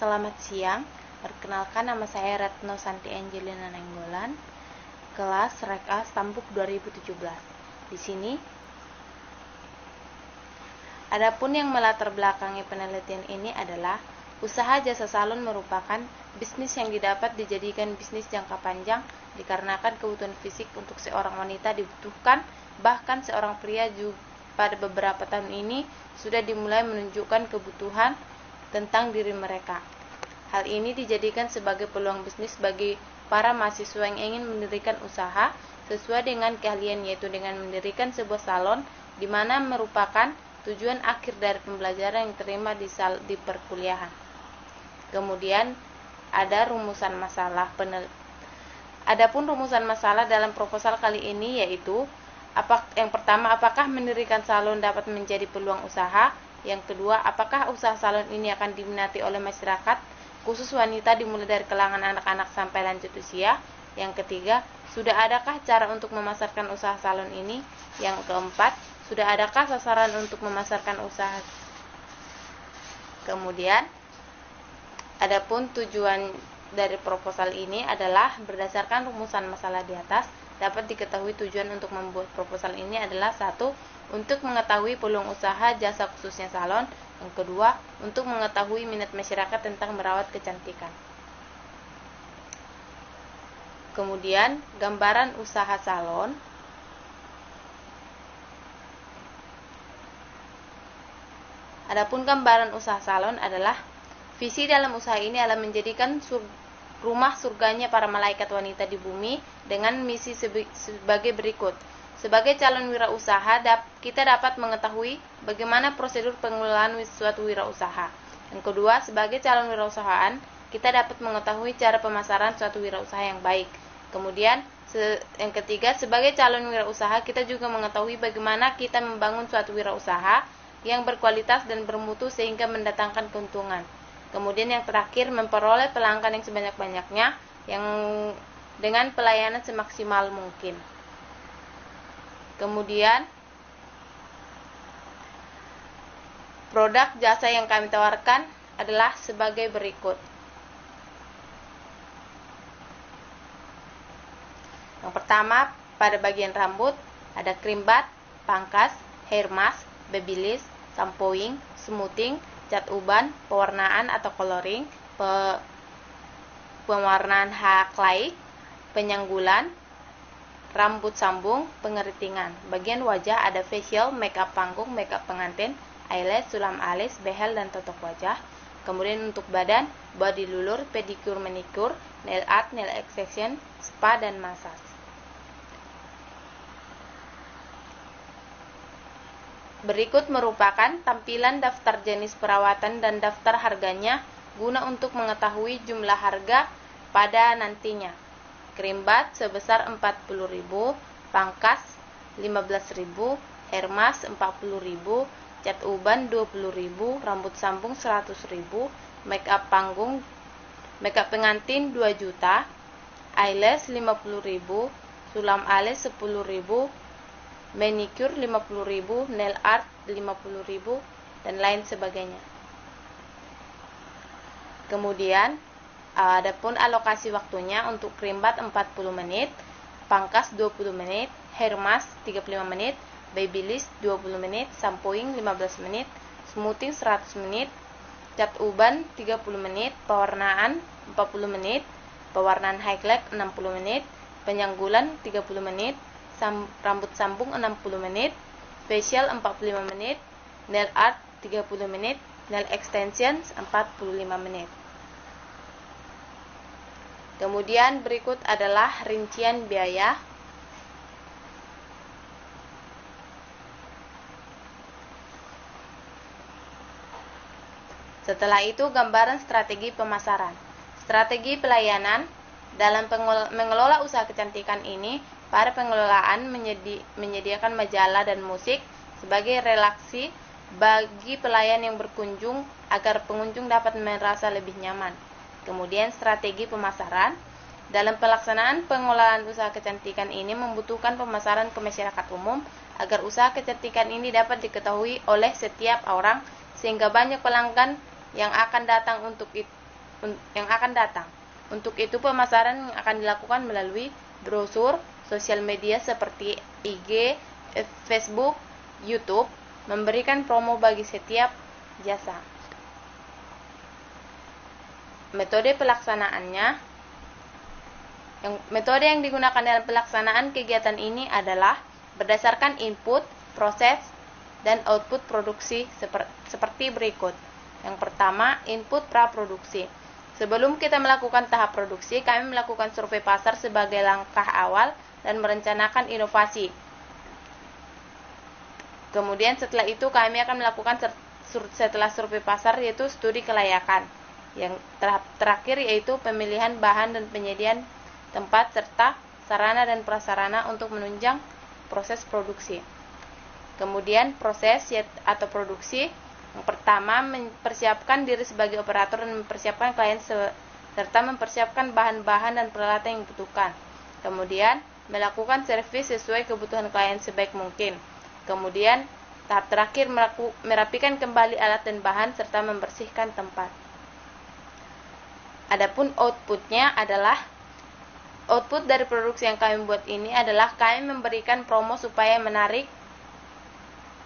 Selamat siang. Perkenalkan, nama saya Retno Santi Angelina Nenggolan, kelas Rek A Stambuk 2017. Di sini, adapun yang melatar belakangi penelitian ini adalah usaha jasa salon merupakan bisnis yang didapat dijadikan bisnis jangka panjang dikarenakan kebutuhan fisik untuk seorang wanita dibutuhkan, bahkan seorang pria juga pada beberapa tahun ini sudah dimulai menunjukkan kebutuhan tentang diri mereka. Hal ini dijadikan sebagai peluang bisnis bagi para mahasiswa yang ingin mendirikan usaha sesuai dengan keahlian, yaitu dengan mendirikan sebuah salon, di mana merupakan tujuan akhir dari pembelajaran yang diterima di perkuliahan. Kemudian ada rumusan masalah Adapun rumusan masalah dalam proposal kali ini yaitu yang pertama, apakah mendirikan salon dapat menjadi peluang usaha? Yang kedua, apakah usaha salon ini akan diminati oleh masyarakat khusus wanita dimulai dari kalangan anak-anak sampai lanjut usia? Yang ketiga, sudah adakah cara untuk memasarkan usaha salon ini? Yang keempat, sudah adakah sasaran untuk memasarkan usaha? Kemudian, adapun tujuan dari proposal ini adalah berdasarkan rumusan masalah di atas, dapat diketahui tujuan untuk membuat proposal ini adalah: 1. Untuk mengetahui peluang usaha jasa khususnya salon. Yang kedua, untuk mengetahui minat masyarakat tentang merawat kecantikan. Kemudian, gambaran usaha salon. Adapun gambaran usaha salon adalah visi dalam usaha ini adalah menjadikan rumah surganya para malaikat wanita di bumi dengan misi sebagai berikut. Sebagai calon wirausaha, kita dapat mengetahui bagaimana prosedur pengelolaan suatu wirausaha. Yang kedua, sebagai calon wirausahaan, kita dapat mengetahui cara pemasaran suatu wirausaha yang baik. Kemudian, yang ketiga, sebagai calon wirausaha, kita juga mengetahui bagaimana kita membangun suatu wirausaha yang berkualitas dan bermutu sehingga mendatangkan keuntungan. Kemudian yang terakhir, memperoleh pelanggan yang sebanyak-banyaknya yang dengan pelayanan semaksimal mungkin. Kemudian, produk jasa yang kami tawarkan adalah sebagai berikut. Yang pertama, pada bagian rambut ada krim bat, pangkas, hair mask, babyliss, shampooing, smoothing, cat uban, pewarnaan atau coloring, pewarnaan highlight, penyanggulan, rambut sambung, pengeritingan. Bagian wajah ada facial, makeup panggung, makeup pengantin, eyelash, sulam alis, behel, dan totok wajah. Kemudian untuk badan, body lulur, pedicure, manicure, nail art, nail extension, spa, dan massage. Berikut merupakan tampilan daftar jenis perawatan dan daftar harganya guna untuk mengetahui jumlah harga pada nantinya. Krim bat sebesar 40.000, pangkas 15.000, hair mask 40.000, cat uban 20.000, rambut sambung 100.000, makeup panggung, makeup pengantin 2 juta, eyelash 50.000, sulam alis 10.000, manicure 50.000, nail art 50.000, dan lain sebagainya. Kemudian, adapun alokasi waktunya untuk krim bat 40 menit, pangkas 20 menit, hair mask 35 menit, babyliss 20 menit, shampooing 15 menit, smoothing 100 menit, cat uban 30 menit, pewarnaan 40 menit, pewarnaan highlight 60 menit, penyanggulan 30 menit, rambut sambung 60 menit, facial 45 menit, nail art 30 menit, nail extensions 45 menit. Kemudian berikut adalah rincian biaya. Setelah itu, gambaran strategi pemasaran. Strategi pelayanan. Dalam mengelola usaha kecantikan ini, para pengelolaan menyediakan majalah dan musik sebagai relaksi bagi pelayan yang berkunjung agar pengunjung dapat merasa lebih nyaman. Kemudian strategi pemasaran. Dalam pelaksanaan pengelolaan usaha kecantikan ini membutuhkan pemasaran ke masyarakat umum agar usaha kecantikan ini dapat diketahui oleh setiap orang sehingga banyak pelanggan yang akan datang untuk yang akan datang. Untuk itu pemasaran akan dilakukan melalui brosur, sosial media seperti IG, Facebook, YouTube, memberikan promo bagi setiap jasa. Metode pelaksanaannya, metode yang digunakan dalam pelaksanaan kegiatan ini adalah berdasarkan input, proses, dan output produksi seperti berikut. Yang pertama, input praproduksi. Sebelum kita melakukan tahap produksi, kami melakukan survei pasar sebagai langkah awal dan merencanakan inovasi. Kemudian setelah itu kami akan melakukan setelah survei pasar yaitu studi kelayakan. Yang terakhir yaitu pemilihan bahan dan penyediaan tempat serta sarana dan prasarana untuk menunjang proses produksi. Kemudian proses atau produksi, yang pertama mempersiapkan diri sebagai operator dan mempersiapkan klien serta mempersiapkan bahan-bahan dan peralatan yang dibutuhkan. Kemudian melakukan servis sesuai kebutuhan klien sebaik mungkin. Kemudian tahap terakhir merapikan kembali alat dan bahan serta membersihkan tempat. Adapun outputnya adalah output dari produksi yang kami buat ini adalah kami memberikan promo supaya menarik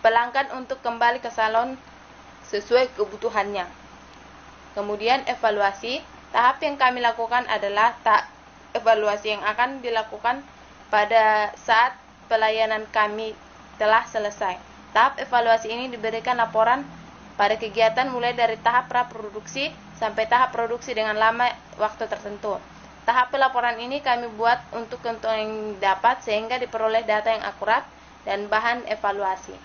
pelanggan untuk kembali ke salon sesuai kebutuhannya. Kemudian evaluasi, tahap yang kami lakukan adalah evaluasi yang akan dilakukan pada saat pelayanan kami telah selesai. Tahap evaluasi ini diberikan laporan pada kegiatan mulai dari tahap praproduksi sampai tahap produksi dengan lama waktu tertentu. Tahap pelaporan ini kami buat untuk keuntungan yang dapat sehingga diperoleh data yang akurat dan bahan evaluasi.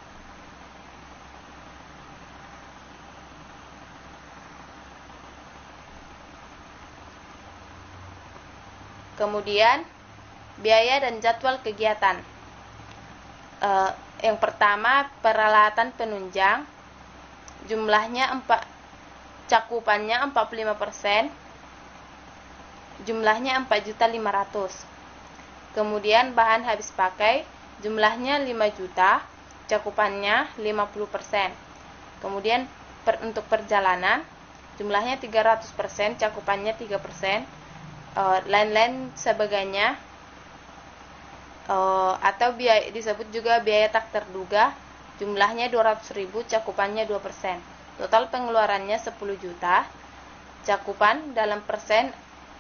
Kemudian biaya dan jadwal kegiatan. Yang pertama, peralatan penunjang, jumlahnya cakupannya 45%, jumlahnya 4.500.000. Kemudian bahan habis pakai, jumlahnya 5 juta, cakupannya 50%. Kemudian untuk perjalanan, jumlahnya 300%, cakupannya 3%. Lain-lain sebagainya, atau disebut juga biaya tak terduga, jumlahnya 200.000, cakupannya 2%. Total pengeluarannya 10 juta, cakupan dalam persen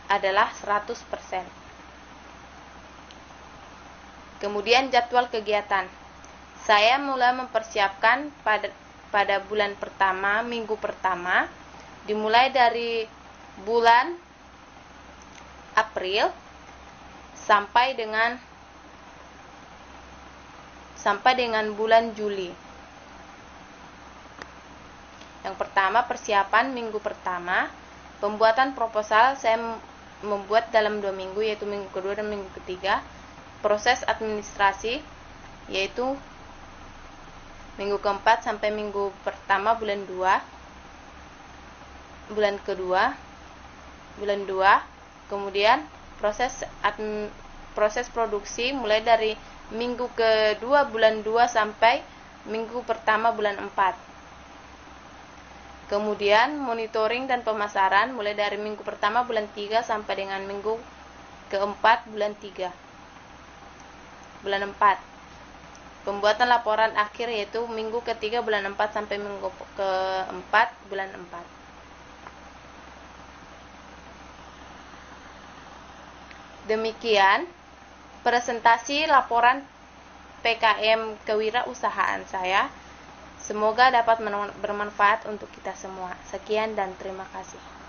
adalah 100%. Kemudian jadwal kegiatan. Saya mulai mempersiapkan pada bulan pertama, minggu pertama, dimulai dari bulan April sampai dengan bulan Juli. Yang pertama, persiapan minggu pertama, pembuatan proposal saya membuat dalam 2 minggu, yaitu minggu kedua dan minggu ketiga. Proses administrasi, yaitu minggu keempat sampai minggu pertama bulan 2, bulan kedua, bulan 2. Kemudian proses produksi mulai dari minggu kedua bulan 2 sampai minggu pertama bulan 4. Kemudian monitoring dan pemasaran mulai dari minggu pertama bulan 3 sampai dengan minggu keempat bulan 3. Bulan 4. Pembuatan laporan akhir yaitu minggu ketiga bulan 4 sampai minggu keempat bulan 4. Demikian presentasi laporan PKM kewirausahaan saya. Semoga dapat bermanfaat untuk kita semua. Sekian dan terima kasih.